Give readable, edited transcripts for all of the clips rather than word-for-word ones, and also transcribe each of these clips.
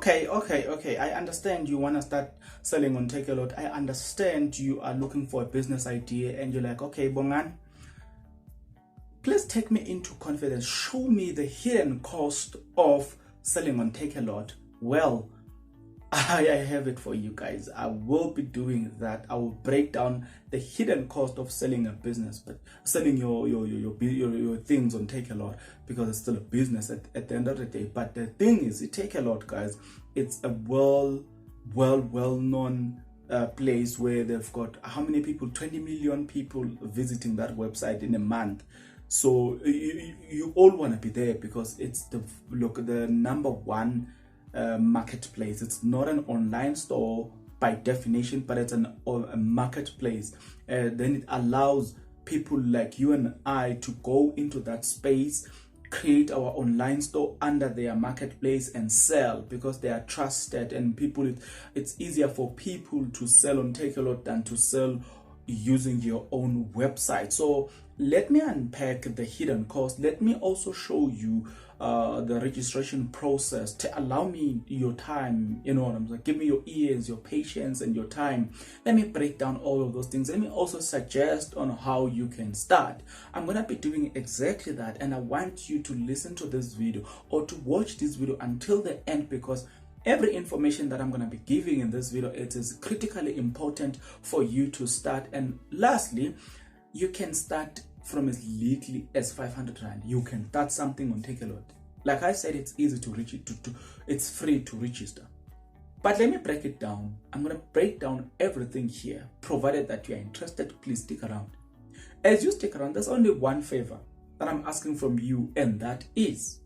Okay. I understand you want to start selling on Takealot. I understand you are looking for a business idea and you're like, okay, Bongan, please take me into confidence. Show me the hidden cost of selling on Takealot. Well, I have it for you guys. I will be doing that. I will break down the hidden cost of selling a business, but selling your things on Takealot, because it's still a business at the end of the day. But the thing is, Takealot, guys, it's a well-known place where they've got how many people? 20 million people visiting that website in a month. So you all want to be there because it's the number one marketplace. It's not an online store by definition, but it's a marketplace. Then it allows people like you and I to go into that space, create our online store under their marketplace and sell, because they are trusted, and it's easier for people to sell on Takealot than to sell using your own website. So let me unpack the hidden cost. Let me also show you the registration process. To allow me your time, you know what I'm saying? Give me your ears, your patience, and your time. Let me break down all of those things. Let me also suggest on how you can start. I'm gonna be doing exactly that, and I want you to listen to this video or to watch this video until the end, because every information that I'm going to be giving in this video, it is critically important for you to start. And lastly, you can start from as little as 500 Rand. You can start something on Takealot. Like I said, it's easy to reach it. It's free to register. But let me break it down. I'm going to break down everything here. Provided that you are interested, please stick around. As you stick around, there's only one favor that I'm asking from you, and that is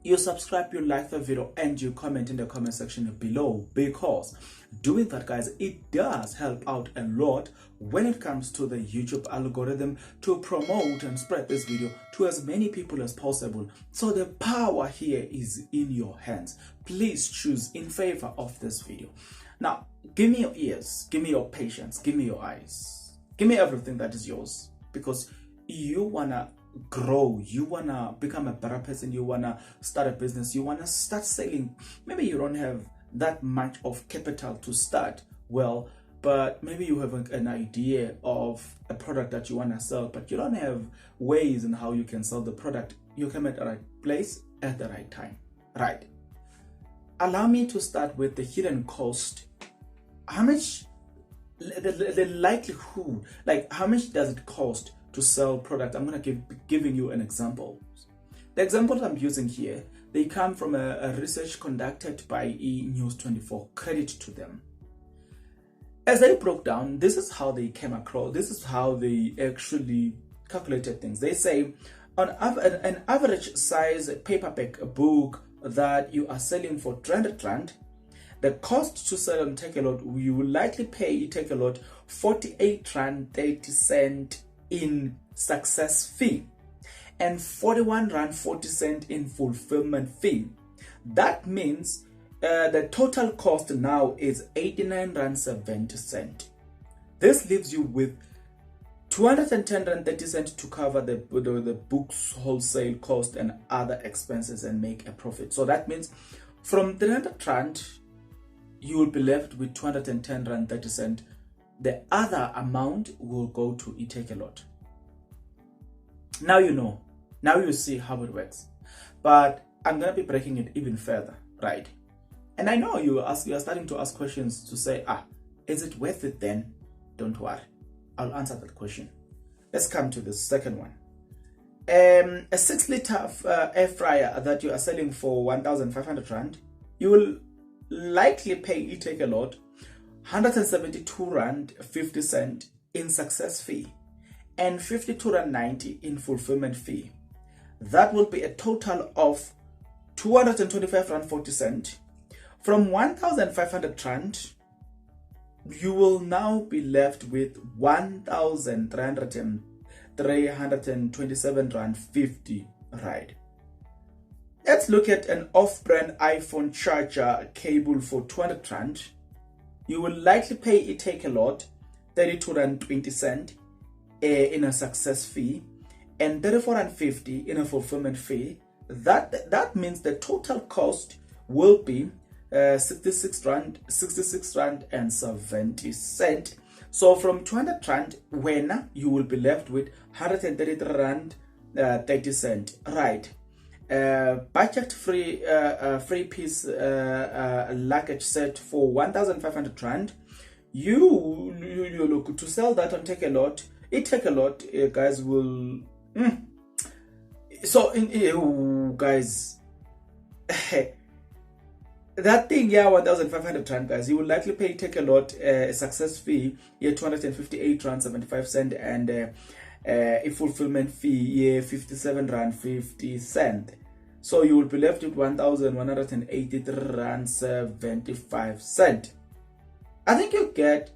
you subscribe, you like the video, and you comment in the comment section below, because doing that, guys, it does help out a lot when it comes to the YouTube algorithm to promote and spread this video to as many people as possible. So the power here is in your hands. Please choose in favor of this video. Now, give me your ears, give me your patience, give me your eyes, give me everything that is yours, because you wanna grow, you wanna become a better person, you wanna start a business, you wanna start selling. Maybe you don't have that much of capital to start, well, but maybe you have an idea of a product that you wanna sell, but you don't have ways in how you can sell the product. You come at the right place at the right time, right? Allow me to start with the hidden cost. How much, the likelihood, like how much does it cost to sell product? I'm going to be giving you an example. The examples I'm using here, they come from a research conducted by News24. Credit to them. As they broke down, this is how they came across, this is how they actually calculated things. They say on an average size paperback book that you are selling for 300 Rand, the cost to sell on Takealot, you will likely pay Takealot 48 Rand 30 cent in success fee and 41 Rand 40 cent in fulfillment fee. That means the total cost now is 89 Rand 70 cent. This leaves you with 210 Rand 30 cent to cover the book's wholesale cost and other expenses and make a profit. So that means from 300 Rand, you will be left with 210 Rand 30 cent. The other amount will go to Takealot. Now you know. Now you see how it works. But I'm going to be breaking it even further, right? And I know you are starting to ask questions to say, is it worth it then? Don't worry. I'll answer that question. Let's come to the second one. A 6-liter air fryer that you are selling for 1,500 Rand, you will likely pay Takealot 172 Rand 50 cent in success fee and 52 Rand 90 in fulfillment fee. That will be a total of 225 Rand 40 cent. From 1,500 Rand, you will now be left with 1,327 Rand 50, right? Let's look at an off-brand iPhone charger cable for 200 Rand. You will likely pay Takealot 32 Rand 20 cent in a success fee and 34 Rand 50 in a fulfillment fee. That means the total cost will be 66 rand and 70 cent. So from 200 rand, when you will be left with 133 rand 30 cent, right? Budget free free piece luggage set for 1,500 rand. You look to sell that on Takealot. Takealot, guys, will so in guys. That thing, yeah, 1,500 rand, guys. You will likely pay Takealot a success fee, yeah, 258 rand 75 cent, and a fulfillment fee, yeah, 57 rand 50 cent. So you will be left with 1,183 rand 75 cent. I think you get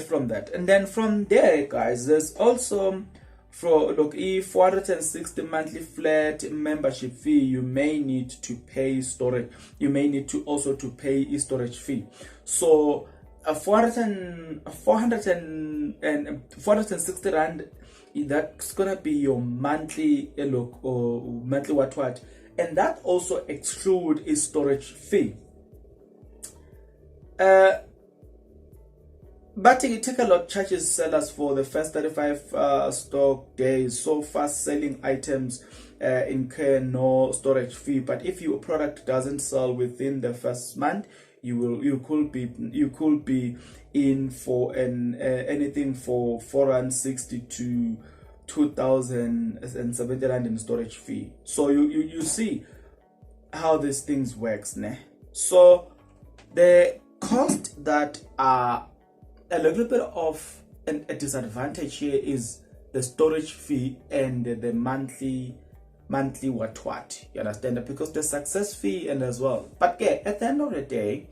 from that, and then from there, guys, there's also. For look, if 460 monthly flat membership fee, you may need to pay storage. You may need to also to pay a storage fee. So 460 rand, that's gonna be your monthly look or monthly what, and that also exclude a storage fee. But Takealot charges sellers for the first 35 stock days. So fast selling items incur no storage fee. But if your product doesn't sell within the first month, you could be in for anything for 460 to 2,070 rand in storage fee. So you see how these things works, ne? So the cost that are a little bit of a disadvantage here is the storage fee and the monthly what, you understand, because the success fee and as well. But yeah, at the end of the day,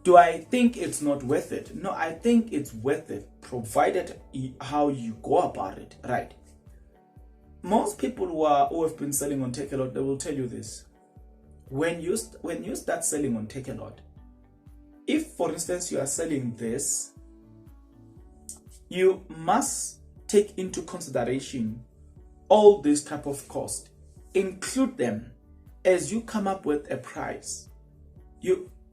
do I think it's not worth it? No, I think it's worth it, provided how you go about it, right? Most people who have been selling on Takealot, they will tell you this: when you start selling on Takealot, if for instance you are selling this, you must take into consideration all this type of cost, include them as you come up with a price.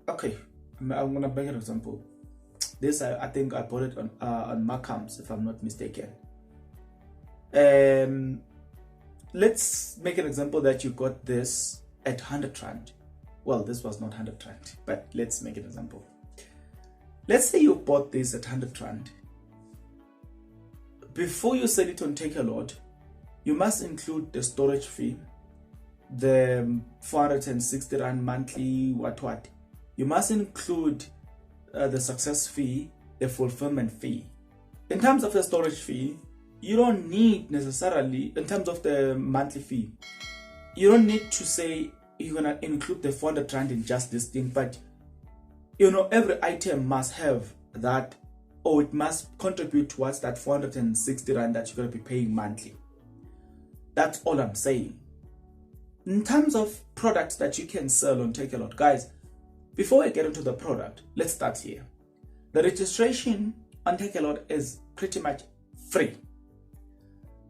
Okay, I'm gonna make an example. This I think I bought it on Markhams, if I'm not mistaken. Let's make an example that you got this at 100 rand. Well, this was not 100 rand, but let's make an example. Let's say you bought this at 100 rand. Before you sell it on Takealot, you must include the storage fee, the 460 rand monthly what. You must include the success fee, the fulfillment fee. In terms of the storage fee, you don't need necessarily, in terms of the monthly fee, you don't need to say you're gonna include the 400 rand in just this thing, but every item must have that, or it must contribute towards that 460 rand that you're going to be paying monthly. That's all I'm saying. In terms of products that you can sell on Takealot, guys, before I get into the product, let's start here. The registration on Takealot is pretty much free.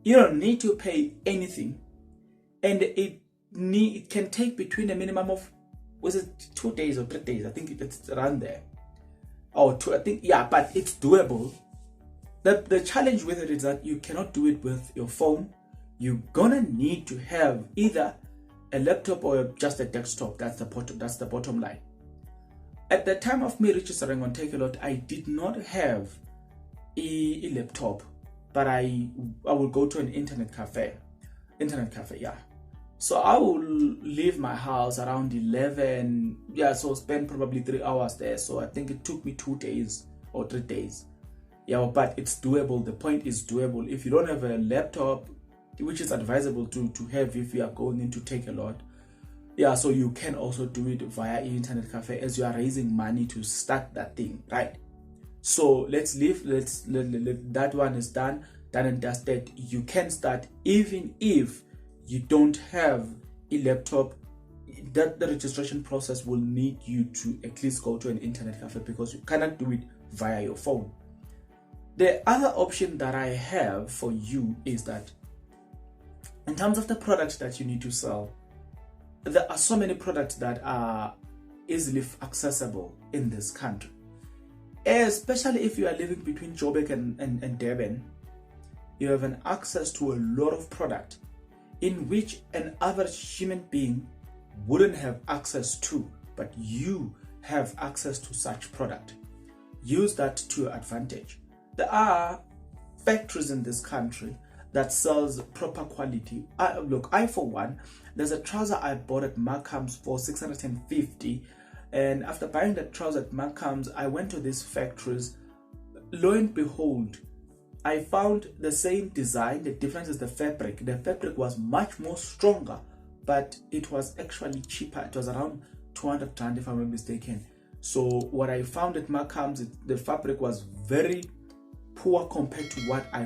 You don't need to pay anything, and it can take between a minimum of, was it 2 days or 3 days? I think it's around there. Or 2, I think, yeah, but it's doable. The challenge with it is that you cannot do it with your phone. You're gonna need to have either a laptop or just a desktop. That's the bottom line. At the time of me registering on Takealot, I did not have a laptop, but I will go to an internet cafe, yeah. So I will leave my house around 11, yeah, so spend probably 3 hours there. So I think it took me 2 days or 3 days. Yeah, but it's doable. The point is doable. If you don't have a laptop, which is advisable to have if you are going into Takealot, yeah, so you can also do it via internet cafe as you are raising money to start that thing, right? So let that one is done and dusted. You can start even if you don't have a laptop. That the registration process will need you to at least go to an internet cafe, because you cannot do it via your phone. The other option that I have for you is that in terms of the products that you need to sell, there are so many products that are easily accessible in this country. Especially if you are living between Joburg and Durban, you have an access to a lot of product in which an average human being wouldn't have access to, but you have access to such product. Use that to your advantage. There are factories in this country that sells proper quality. Look, I for one, there's a trouser I bought at Markham's for 650, and after buying that trouser at Markham's, I went to these factories. Lo and behold, I found the same design. The difference is the fabric. The fabric was much more stronger, but it was actually cheaper. It was around 200 rand if I'm not mistaken. So what I found at Markham's, the fabric was very poor compared to what I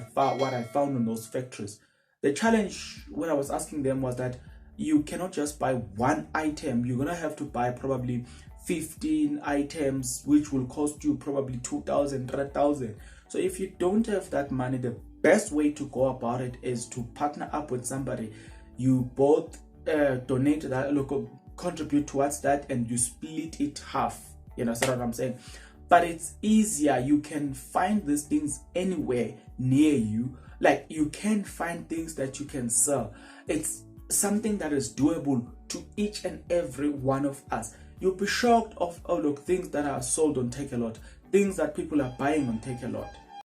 found in those factories. The challenge when I was asking them was that you cannot just buy one item. You're gonna have to buy probably 15 items, which will cost you probably 2,000, 3,000. So if you don't have that money, the best way to go about it is to partner up with somebody. You both donate that, contribute towards that, and you split it half. You know, that's what I'm saying. But it's easier. You can find these things anywhere near you. Like, you can find things that you can sell. It's something that is doable to each and every one of us. You'll be shocked of, things that are sold on Takealot, things that people are buying on Takealot.